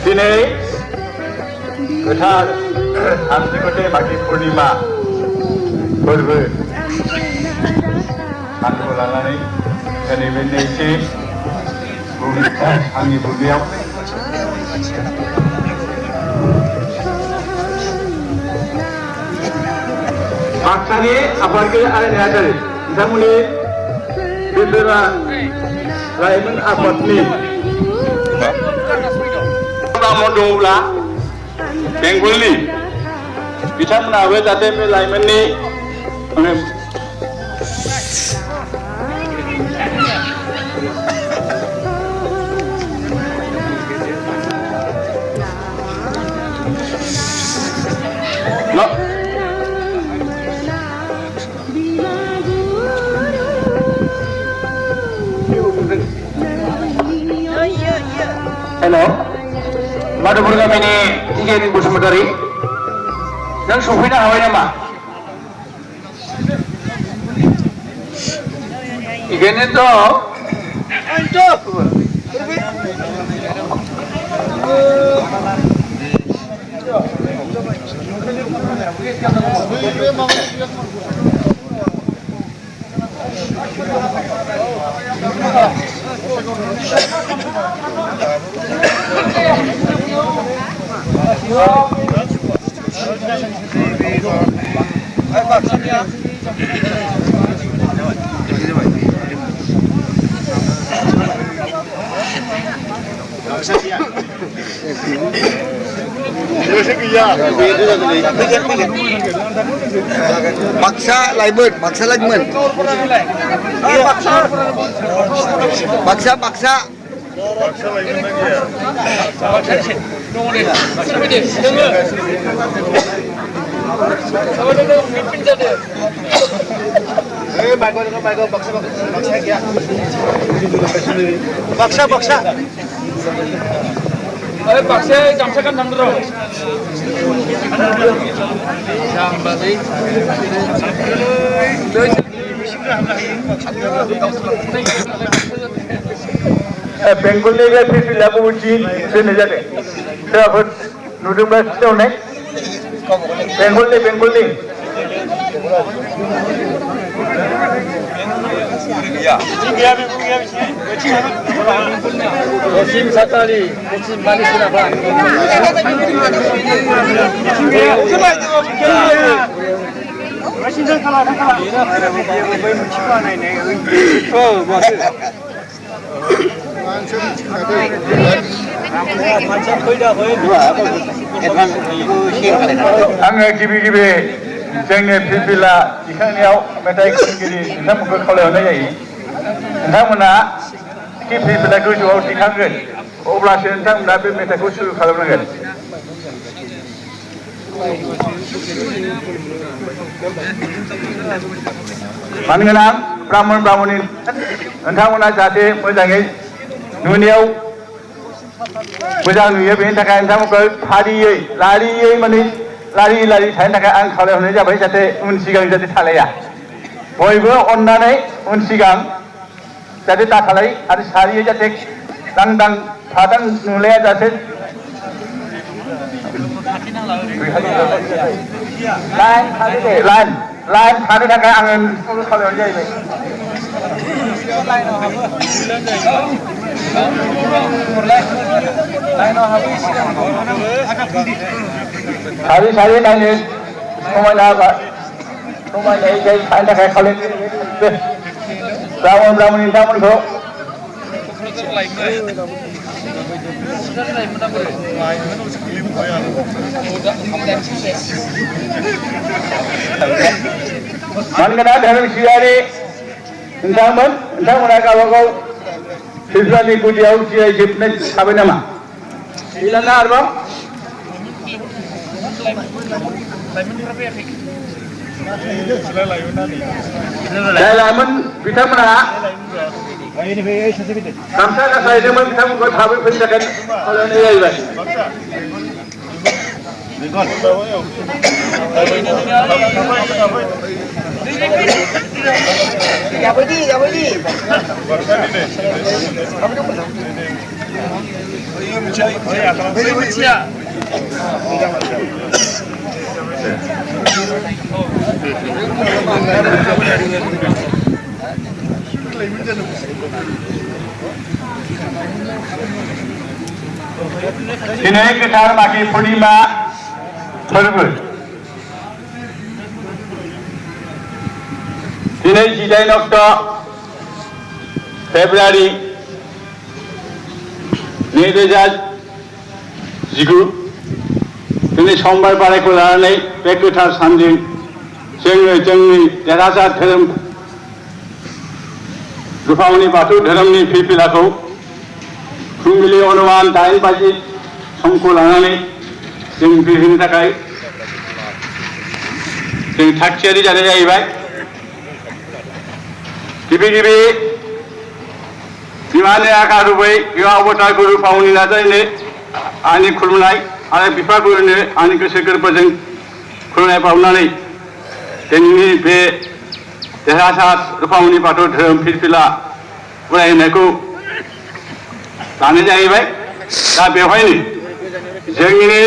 दिनै गोथार आमथिखुथे माघि पुर्णिमा फोरबो आंखौ लानानै नैबे नैथि आंनि बुंनायाव बाक्सानि आफादगिरि आरो नेहाथारि बिथांमोननि बेफोरा लाइमोन आफादनि दङब्ला बेंगलनि बिथांमोनाबो जाहाथे बे लाइमोननि हेल' माधुपुर गामिनि इगेरिन बसुमतारी नों सफैनो हाबाय नामा? इगेनिथ' Baksa Laibut, Baksa Lagman. Baksa. Baksa. Ayo paksa jamsakan nandro. बेंगलनि बे फिरफिला बबेथि दोननाय जादों सोरबाफोर नुदोंब्ला खिथाहरनाय बेंगलनि Musim Satali, musim manis kenapa? आङो गिबि जोंनि फिरफिला दिखांनायाव मेथाइ खनगिरि नोंथांमोनखौ खावलायहरनाय जायो नोंथांमोना कि फिरफिला गोजौआव दिखांगोन अब्लासो नोंथांमोना बे मेथाइखौ सुरु खालामनांगोन मानोना ब्राह्मणी नोंथांमोना जाहाथे मोजाङै नुनायाव मोजां नुयो बेनि थाखाय नोंथांमोनखौ फारियै लारियै माने लारि थानो थाखाय आं खावलायहरनाय जाबाय जाहाथे उन सिगां जाहाथे थालाया बयबो अननानै उन सिगां जाहाथे दाथालाय आरो सारियै जाहाथे लांदां फादां नुलाया जाहाथे लाइन थानो थाखाय आङो खावलायहरनाय जाहैबाय सारि नायनो समायनायै थानो थाखाय खावलायनाय ब्राह्मणी नोंथांमोनखौ मानगोना धोरोम सिबियारि नोंथांमोना गावबागाव फिरफिलानि गुदियाव जिरायजोबनाय थाबाय नामा गैलाना आरोबाव जाय लाइमोन बिथांमोना गामसा गासायदोंमोन बिथांमोनखौ थाबै फैनो थाखाय खावलायनाय जाहैबाय दिनै गोथार मागि पुर्णिमा फोरबो दिनै 18 अक्ट' फेब्रुवारि 2019 दिनै समबार बारायखौ लानानै बे गोथार सानजों जोङो जोंनि देरहासार धोरोम रुफामनि बाथौ धोरोमनि फिरफिलाखौ फुंबिलि अनुमान 8 बाजि समखौ लानानै जों बिरहोनो थाखाय जों थागथियारि जानाय जाहैबाय गिबि बिमानि आखा रुबै बिमा अबतार गुरु फावनि नाजायनो आंनि खुलुमनाय आरो बिफा गुरुनो आंनि गोसो गोरबोजों खुलुमनाय बावनानै दिनैनि बे देरहासार रुफामनि बाथौ धोरोम फिरफिला फरायनायखौ लानाय जाहैबाय दा बेवहायनो जोंनि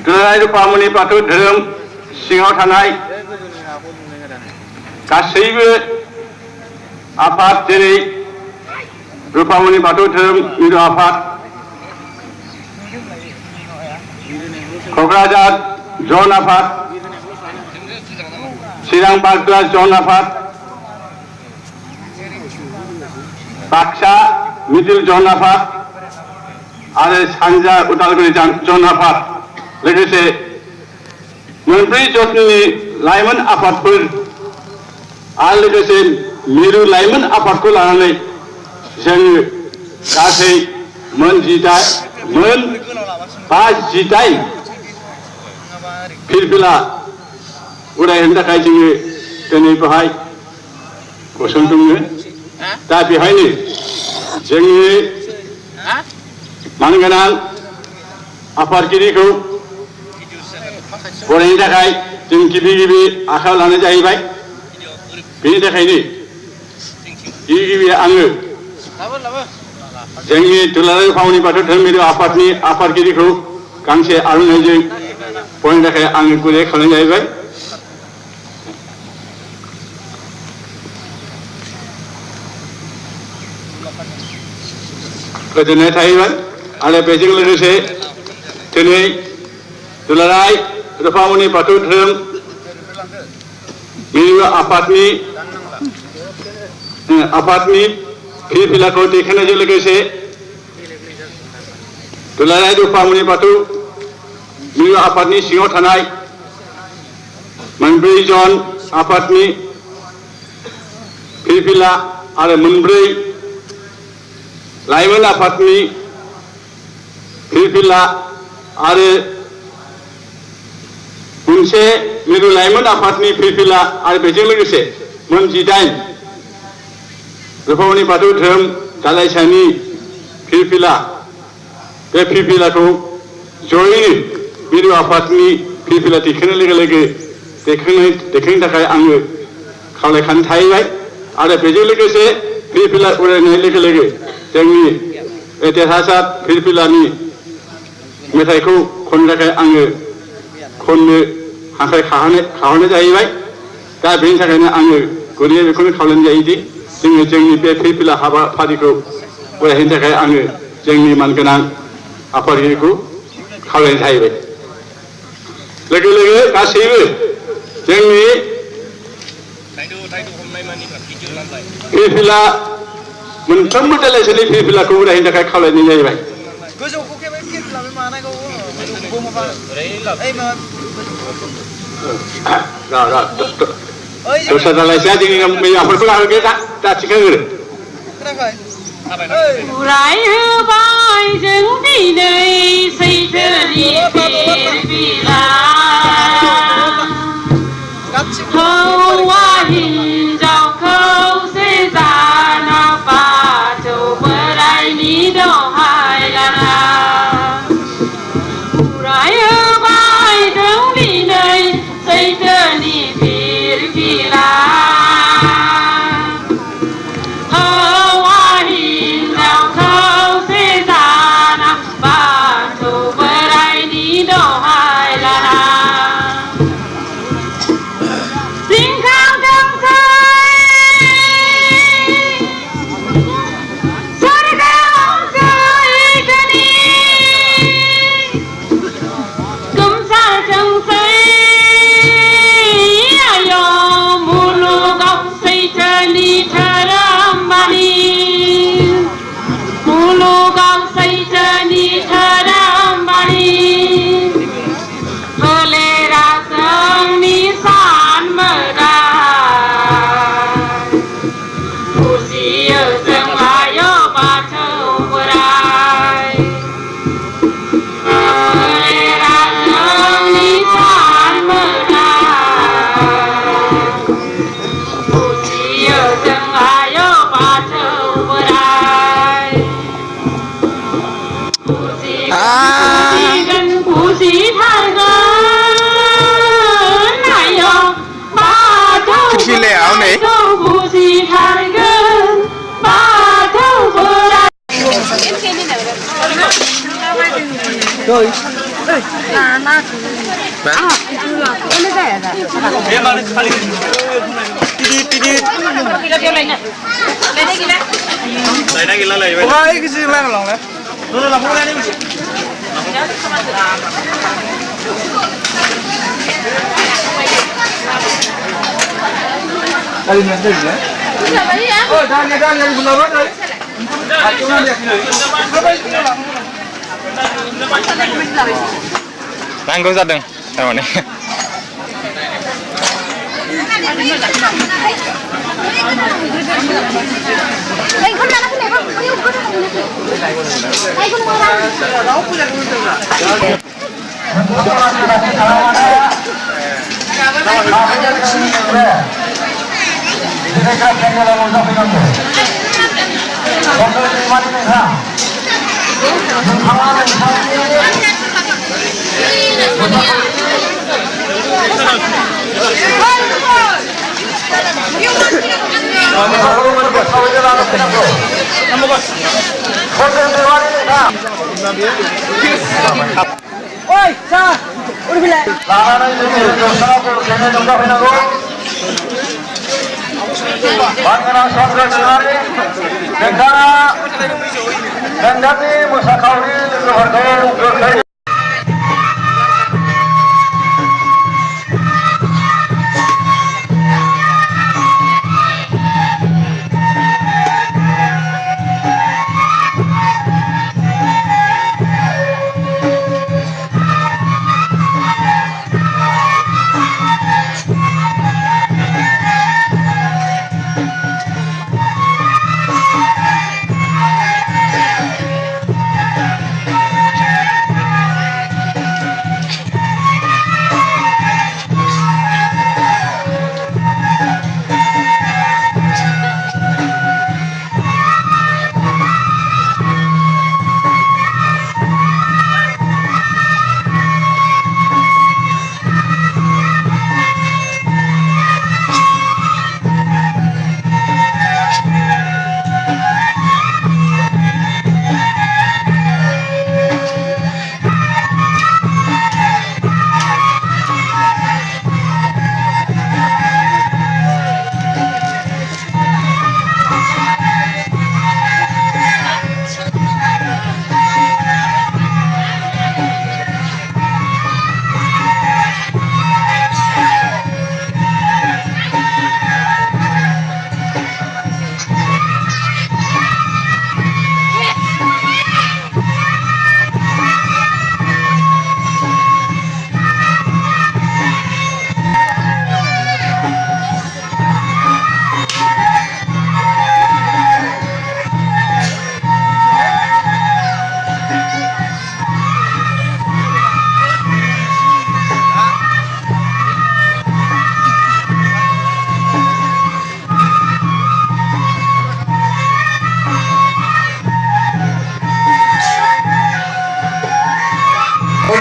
दुलाराय रुफामनि बाथौ धोरोम सिङाव थानाय गासैबो आफाद जेरै रुफामनि बाथौ धोरोम मिरु आफाद क'क्राझार जन आफाद चिरां बाक्सा जन आफाद बाक्सा मिडिल जन आफाद आरो सानजा उदालगुरि जन आफाद लोगोसे मोनब्रै जथनि लाइमोन आफादफोर आरो लोगोसे मिरु लाइमोन आफादखौ लानानै जोङो गासै मोन 5 फिरफिला उरायहोनो थाखाय जोङो दिनै बेवहाय गसंदोंमोन दा बेवहायनो जोंनि मानगोनां आफादगिरिखौ बरायनो थाखाय जों गिबि आखायाव लानाय जाहैबाय बेनि थाखायनो गिबि आङो जोंनि दुलाराय फावनि बाथौ धोरोमारि आफादनि आफादगिरिखौ गांसे आर'नाइजों बरायनो थाखाय आङो गुरै खालामनाय जाहैबाय गोजोननाय थाहैबाय आरो बेजों लोगोसे दिनै दुलाराय रुफामनि बाथौ धोरोम मिरु आफादनि फिरफिलाखौ दैखांनायजों लोगोसे दुलाराय रुफामनि बाथौ मिरु आफादनि सिङाव थानाय मोनब्रै जन आफादनि फिरफिला आरो मोनब्रै लाइमोन आफादनि फिरफिला आरो मोनसे मिरु लाइमोन आफादनि फिरफिला आरो बेजों लोगोसे मोन 18 रुफामनि बाथौ धोरोम दालाइसानि फिरफिला बे फिरफिलाखौ जयैनो मिरु आफादनि फिरफिला दैखांनाय लोगो दैखांनो थाखाय आङो खावलायखानो थाहैबाय आरो बेजों लोगोसे फिरफिला उरायनाय लोगो जोंनि देरहासार फिरफिलानि मेथाइखौ खननो थाखाय आङो खननो हांख्राय खाहरनाय जाहैबाय दा बेनि थाखायनो आङो गुरैयै बेखौनो खावलायनाय जायोदि जोङो जोंनि बे फिरफिला हाबाफारिखौ उरायहैनो थाखाय आङो जोंनि मानगोनां आफादगिरिखौ खावलायनाय जाहैबाय लोगो गासैबो जोंनि फिरफिला मोनफ्रोमबो दालाइसानि फिरफिलाखौ उरायहैनो थाखाय खावलायनाय जाहैबाय दस्रा दालाइसाया जोंनि आफादखौ लाहोगे दा थिखांग्रो उरायहोबाय जों दिनै सैथोनि फिरफिला हौवा हिनजाव खौसे जाना बाथौ बोराइनि दहाय लाना उरायहोबाय जों दिनै सैथोनि फिरफिला हौवा हिनजाव खौसे जाना बाथौ बोराइनि दहाय लाना Kali nanti ya. Oh, jangan gula deh. नांगौ जादों थारमाने Oi, sa, udah bilang.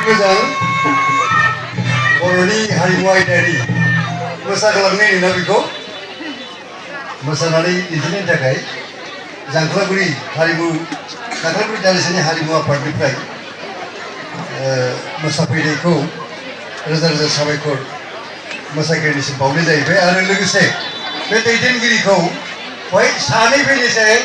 मोजां बर'नि हारिमु आयदानि मोसाग्लांनाय होनो बेखौ मोसानानै दिन्थिनायनि थाखाय जांख्लागुरि दालिसानि हारिमु आफादनिफ्राय मोसाफैनायखौ रोजा रोजा साबायखर मोसागिरिनिसिम बावनाय जाहैबाय आरो लोगोसे बे दैदेनगिरिखौ बै सानै फैनायसै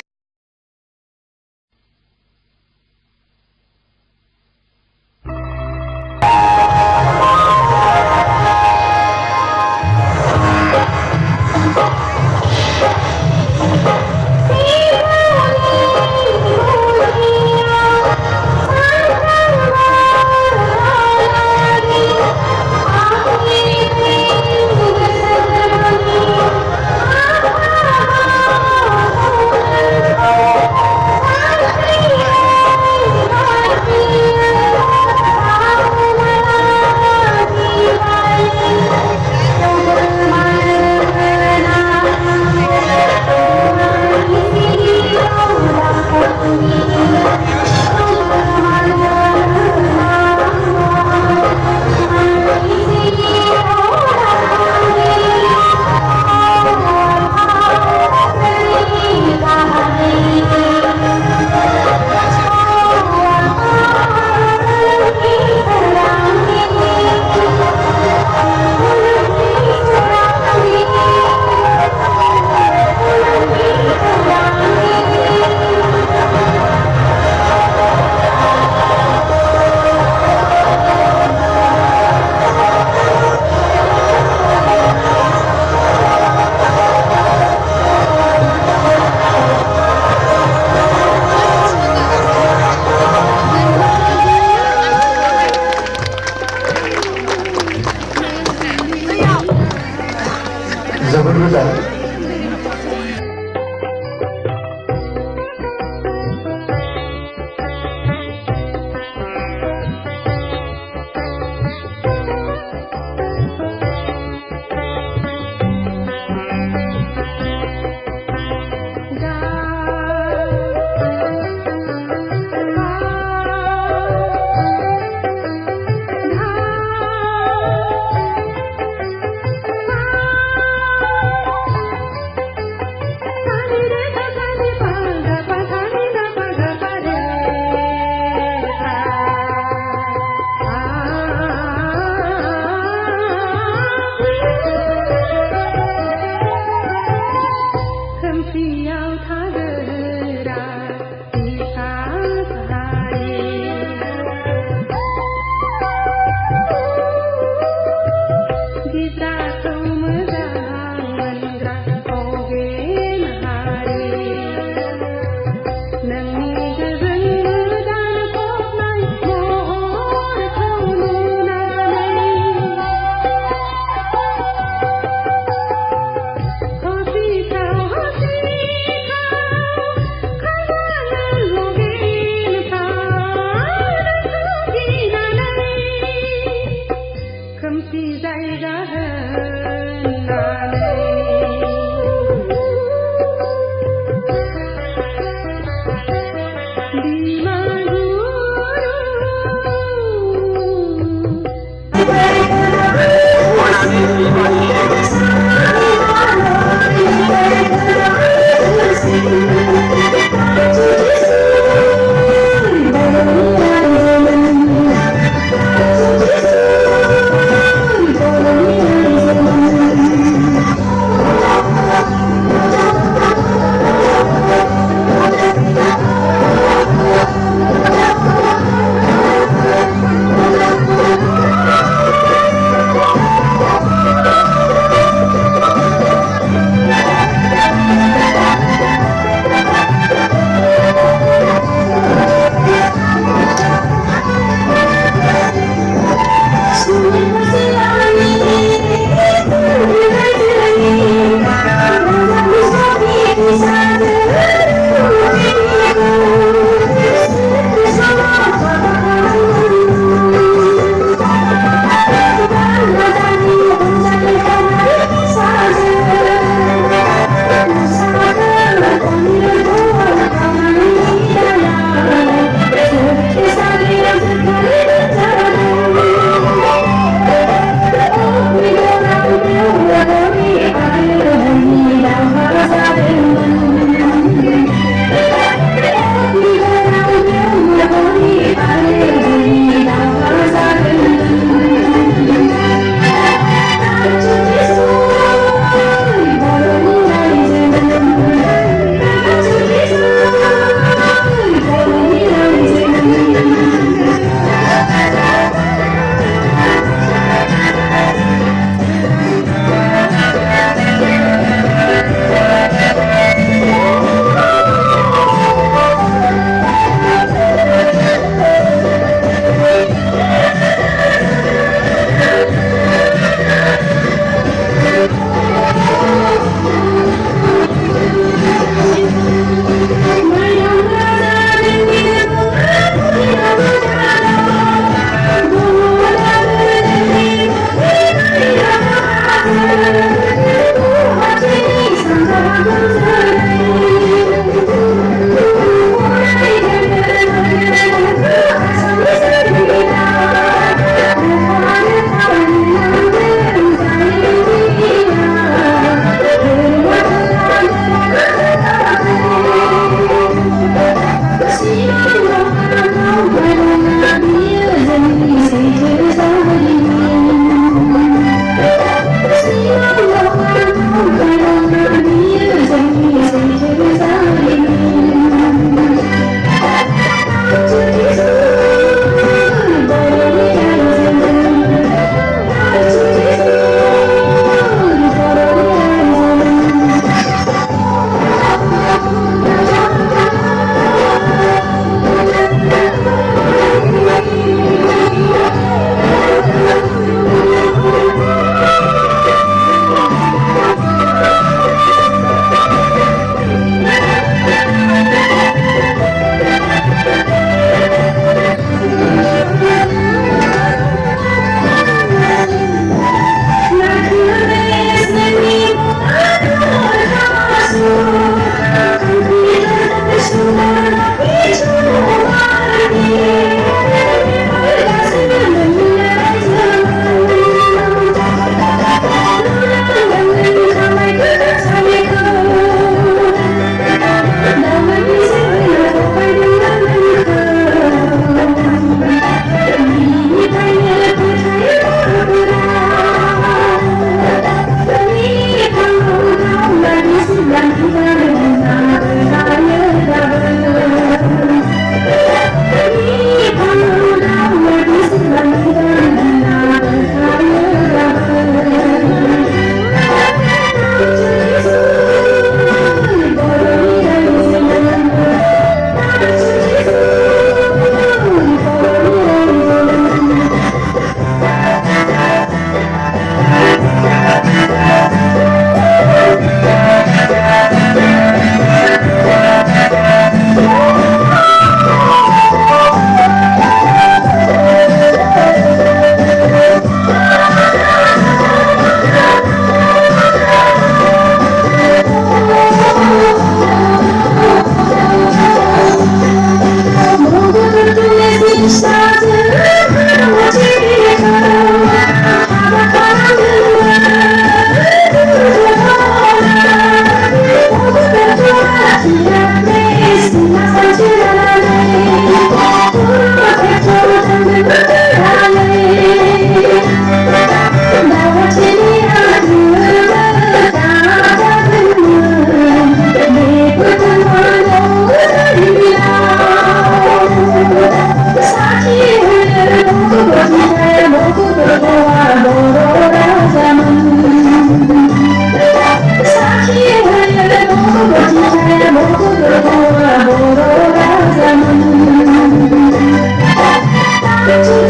Thank you.